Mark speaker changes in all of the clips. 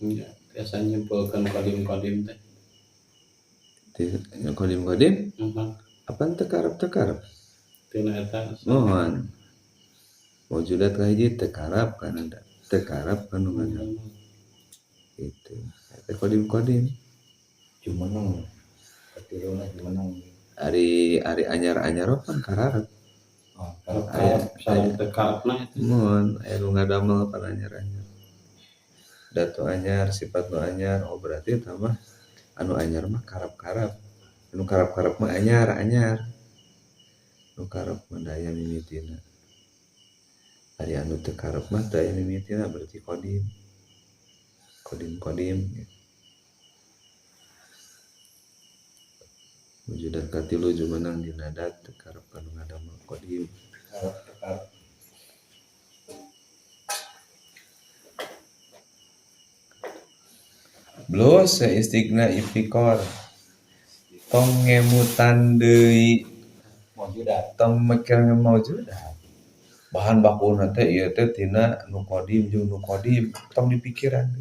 Speaker 1: Ya, biasanya nyimpulkan kodim-kodim teh.
Speaker 2: Kodim apa tekarap
Speaker 1: Tina eta
Speaker 2: mohon wujudat kahiji tekarap kan ada tekarap kan ada itu eta kodim
Speaker 3: Jumeneng ketiruna jumeneng
Speaker 2: ari anyar kan kararep
Speaker 1: sareng tekarapna eta
Speaker 2: mohon aya nu ngadamel pan anyar datu anyar sifat nu anyar berarti tambah anu anyar mah karap anu karap mah anyar nu karep mah daya mimitina ari anu teu karep mah daya mimitina berarti kodim wujudan katilu jumenang dina dat teu karep kanu ngadamel kodim
Speaker 3: karep
Speaker 2: Blos seistigna ifikor tong ngemutan deui
Speaker 3: maujudat
Speaker 2: tong mikir maujudat bahan bakuna teh ieu teh tina nu kodim jeung nu kodim tong dipikiran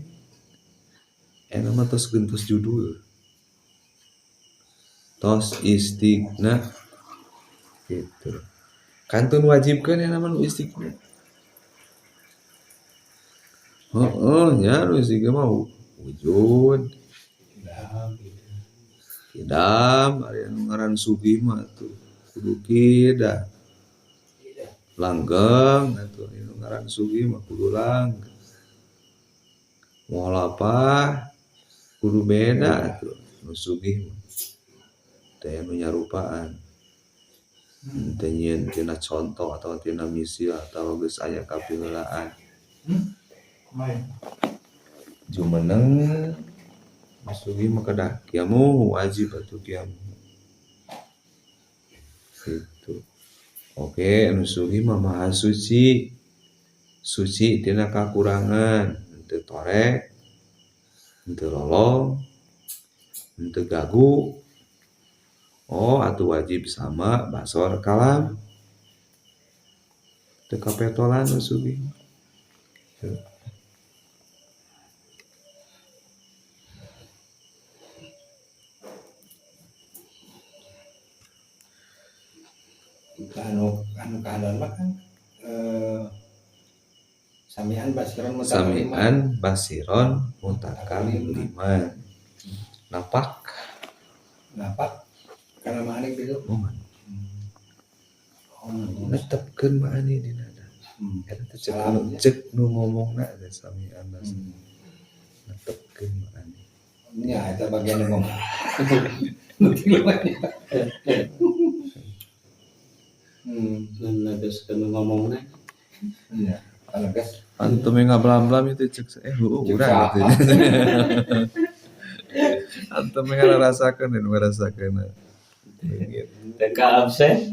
Speaker 2: eta mah tos gentos judul tos istigna gitu kantun wajibkeun ya nama nu istigna nya nu istigna mah wujud idam ari anu ngaran sugih mah tuh kudu kida langgeng atuh anu ngaran sugih mah kudu langgeng moal apa kudu beda atuh nu sugih mah teh anu nyarupaan teu nyieun tina contoh atau tina misi atau geus aya kapiheulaan jumeneng masugi mah kedah kiamu wajib atuh kiamu gitu oke anu sugi mah maha suci tina kakurangan henteu torek henteu lolong henteu gagu atuh wajib sama basor kalam teu kapetolan nu sugi
Speaker 3: anu kahanan mah kan samian
Speaker 2: basiron mutakaliman napak
Speaker 3: kana mane gitu
Speaker 2: netepkeun mane dina eta teh cek nu ngomongna teh samian basiron netepkeun mane
Speaker 3: nya eta bagian nu ngomong
Speaker 1: geus kanu ngomongna
Speaker 3: nya kalau gas
Speaker 2: antum yang ngablam-blam itu cek urang gitu antum yang ngarasakeun dan ngarasakeun
Speaker 1: teka absen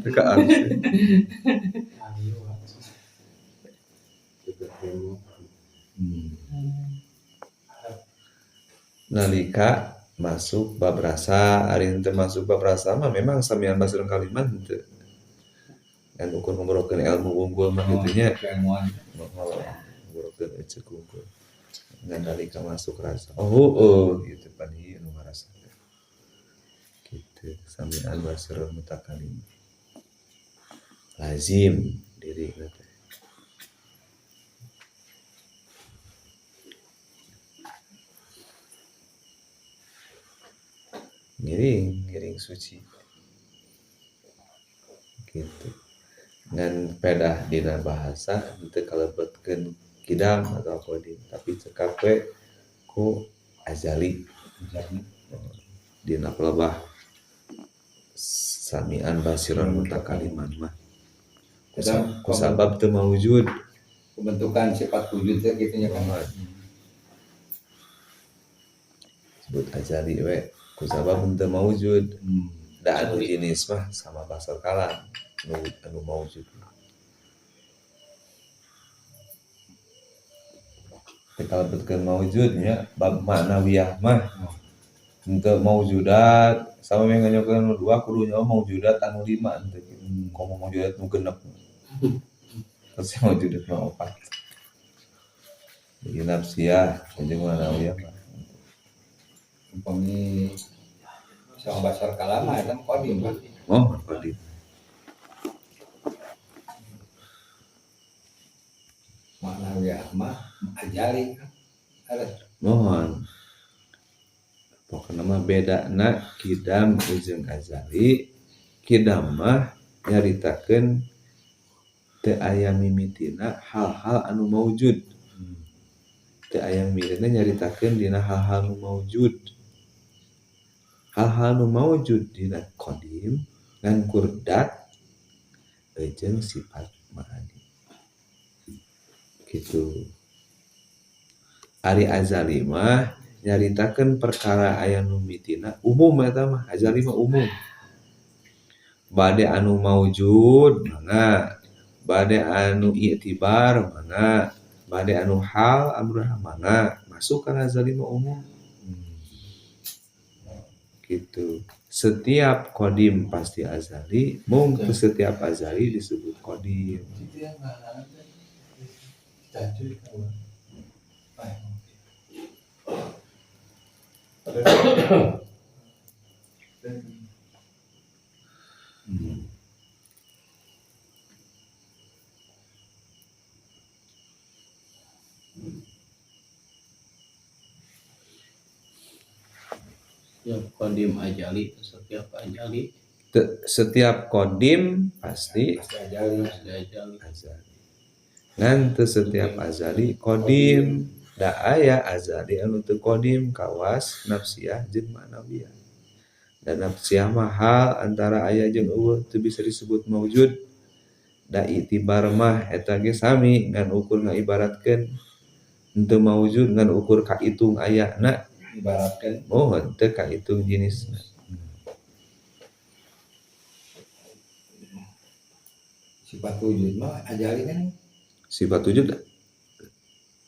Speaker 1: nalika masuk bab rasa ari henteu masuk bab rasa mah memang samian basiron kalimat henteu kan ukur ngomorokeun ilmu unggul mah kitu nya ngomorokeun ceuk unggul ngan nalika masuk rasa gitu pan ieu nu ngarasakeun kitu samian basiron mutakalim lazim diri teh ngiring suci gitu ngan pedah dina bahasa henteu kalebetkeun kidam atau kodim tapi cekap we ku azali dina pelebah samian basiron mutakaliman mah kusabab teu mawujud
Speaker 3: pembentukan sifat wujud teh kitu nya kan
Speaker 2: sebut azali we kusabab henteu mawujud da anu jenis mah sama basar kalam anu mawujud kalau betkeun mawujudnya bab ma'nawiyah mah henteu mawujudat sama yang nganyokeun anu 2 kudu nyawa mawujudat anu 5 henteu komo mawujudat nu 6 terus mawujudat nu 4
Speaker 1: Jadi nafsiyah jeung manawiyah mah.
Speaker 3: Umpami sama basar kalama eta mah qadim kan.
Speaker 1: Oh, qadim.
Speaker 3: Manawiyah mah ajali kan. Ada
Speaker 1: Mohon. Pokoknya mah bedana kidam jeung azali. Kidam mah nyaritakeun teu aya mimitina hal-hal anu maujud. Teu aya mimitina nyaritakeun dina hal-hal nu maujud. Hal-hal nu maujud dina qadim ngan kurdat jeung sifat ma'ani. Gitu. Ari azali mah nyaritakeun perkara aya nu mimitina umum eta mah, azali mah umum. Bade anu maujud mangga, bade anu i'tibar mangga, bade anu hal amrah mangga, masuk kana azali mah umum. Gitu. Setiap qadim pasti azali, mung teu setiap azali disebut qadim.
Speaker 2: Setiap qadim ajali, setiap ajali
Speaker 1: Setiap qadim pasti
Speaker 3: ajali.
Speaker 2: ajali.
Speaker 1: azali. Ngan teu setiap azali qadim. Da aya azali anu teu qadim kawas nafsiyah jeung ma'nawiyah. Dan nafsiyah mah hal antara aya jeung eueuh teu bisa disebut maujud. Da i'tibar mah eta ge sami ngan ukur ngaibaratkeun henteu maujud ngan ukur kaitung ayana.
Speaker 3: Ibaratkan
Speaker 1: Oh, henteu kaitung jenisna.
Speaker 3: sifat wujud mah ajali kan.
Speaker 1: Sifat wujud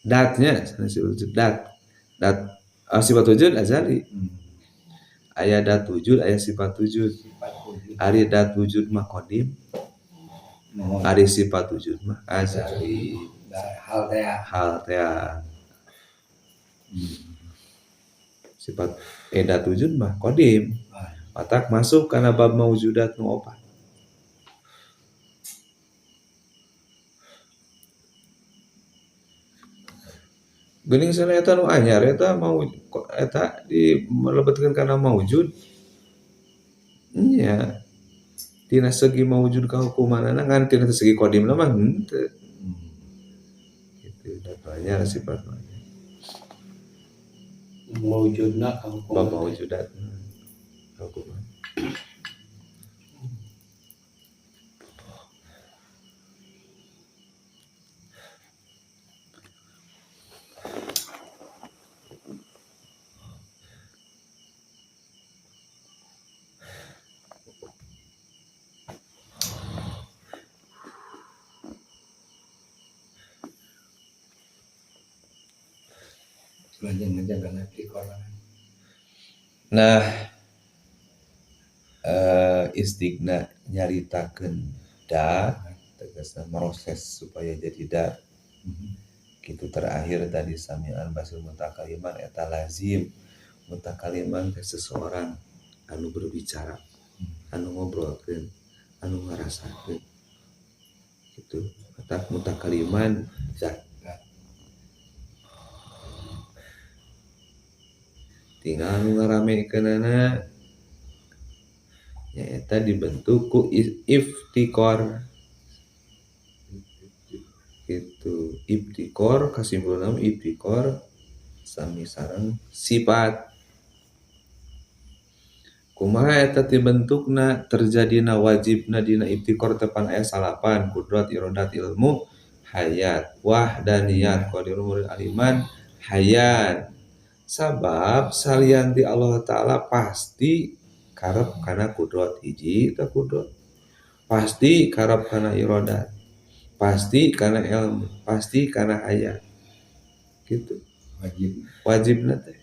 Speaker 1: datnya sifat wujud dat sifat wujud azali. Aya dat wujud aya sifat wujud.
Speaker 3: Sifat wujud.
Speaker 1: Ari dat wujud mah qadim, ari sifat wujud mah azali. Hal teh sifat dat wujud mah qadim. Matak masuk kana bab maujudat nu opat. Geuning sana eta nu anyar eta mau eta dilebetkeun kana maujud. Nya tina segi maujud kahukumanana ngan tina segi qadimna mah henteu. Kitu da anyar sifatna.
Speaker 2: Maujudna
Speaker 1: Bab maujudat. Hukuman.
Speaker 3: Belajar menjaga nanti orang.
Speaker 1: Nah, istighna nyaritakeun da tegasna proses supaya jadi da. Kitu terakhir tadi sami'an basir mutakaliman eta lazim. Mutakaliman teh seseorang anu berbicara, anu ngobrolkeun, anu ngarasakeun. Gitu. Eta mutakaliman zat. Tinggal anu ngaramekeunana nyaeta dibentuk ku iftikor. Gitu. Iftikor kasimpulan iftikor sami sareng sifat. Kumaha eta dibentukna terjadina wajibna dina iftikor tepan aya salapan kudrat iradat ilmu hayat wahdaniyat qadirul murid aliman hayat. Sabab salian di Allah Ta'ala pasti karep kana kudrat hiji ta kudrat. Pasti karep kana iradat. Pasti kana ilmu, pasti kana hayat. Gitu. Wajibna teh.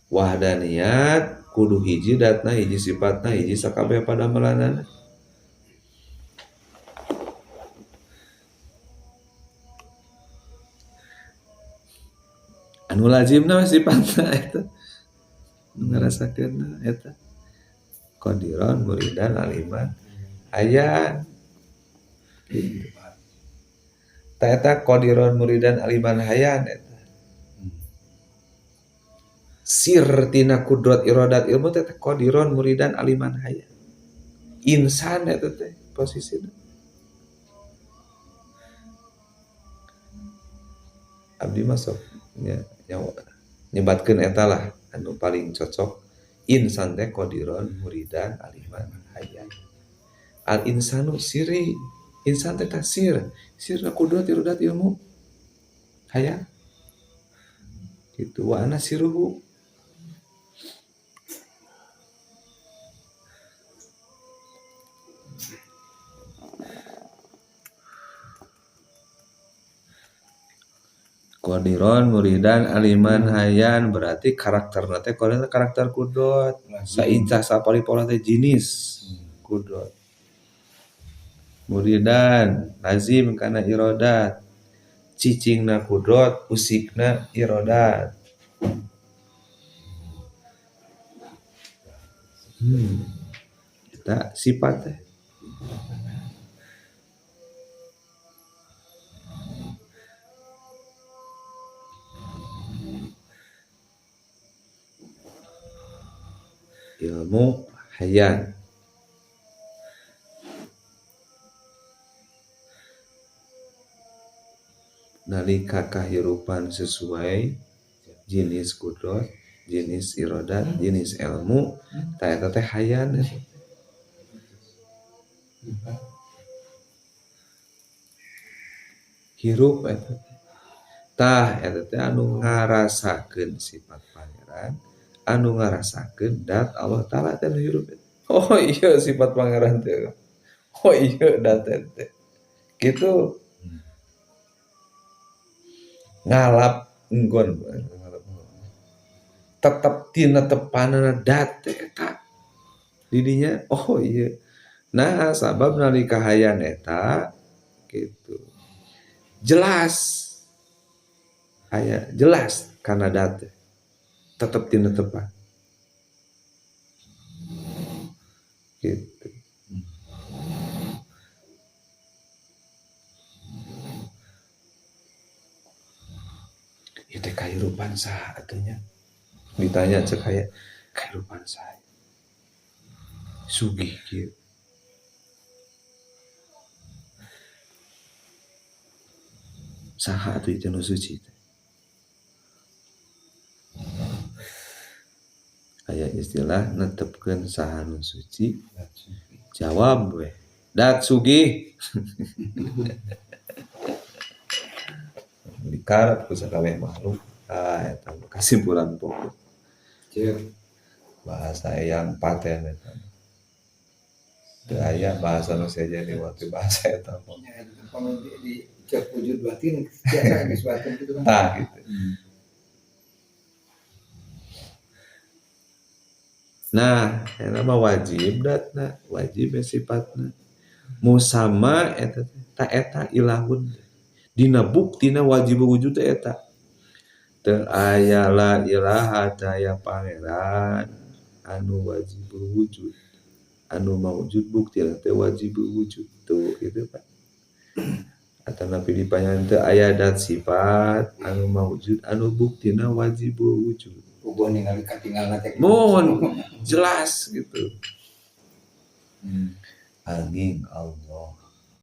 Speaker 1: Wahdaniyat kudu hiji datna, hiji sifatna, hiji sakabeh padamelanana. anu lazimna sifatna eta ngarasakeun eta qadiron muridan aliman hayan gitu. Ta eta qadiron muridan aliman hayan eta sir tina kudrat iradat ilmu teh qadiron muridan aliman hayan insan eta teh posisina abdi masuk nyebatkeun eta lah anu paling cocok insan teh qadiron muridan aliman hayan al insanu siri insan teh sir sirna kudrat iradat ilmu hayan gitu wa ana siruhu qadiron muridan aliman hayan berarti karakterna teh karakter kudrat saincah saparipola teh jinis kudrat muridan lazim kana iradat cicingna kudrat usikna iradat eta sifat teh ilmu hayan nalika kahirupan sesuai jenis kudrat jenis iradat jenis ilmu ta eta teh hayan hirup eta tah eta teh anu ngarasakeun sifat pangeran anu ngarasakeun dat Allah taala teh hirup oh iya sifat pangeran teh oh iya dat teh gitu ngalap enggon tetep tina tepanana dat teh eta didinya oh iya nah sabab nalika hayan eta gitu jelas aya jelas kana dat teh tetep tina tepan gitu itu kahirupan saha atunya ditanya cek aya kahirupan saha sugih kieu saha atuh itu nu suci aya istilah netepkeun saha nu suci jawab we dat sugih dikarep ku sakabeh makhluk eta kesimpulan pokok bahasa yang paten eta teu aya bahasa nu saja di waktu bahasa eta
Speaker 3: di cek wujud batin biasa geus batin gitu kan
Speaker 1: tah gitu nah eta mah wajib datna wajib sifatna musama eta ta eta ilahun dina buktina wajib wujud eta teu aya la ilaha daya pangeran anu wajib wujud anu maujud bukti teh wajib wujud tuh gitu Pak atana pilih panjang teu aya dat sifat anu maujud anu buktina wajib wujud
Speaker 3: ugo ningali katinggalna teh
Speaker 1: mohon jelas gitu angin Allah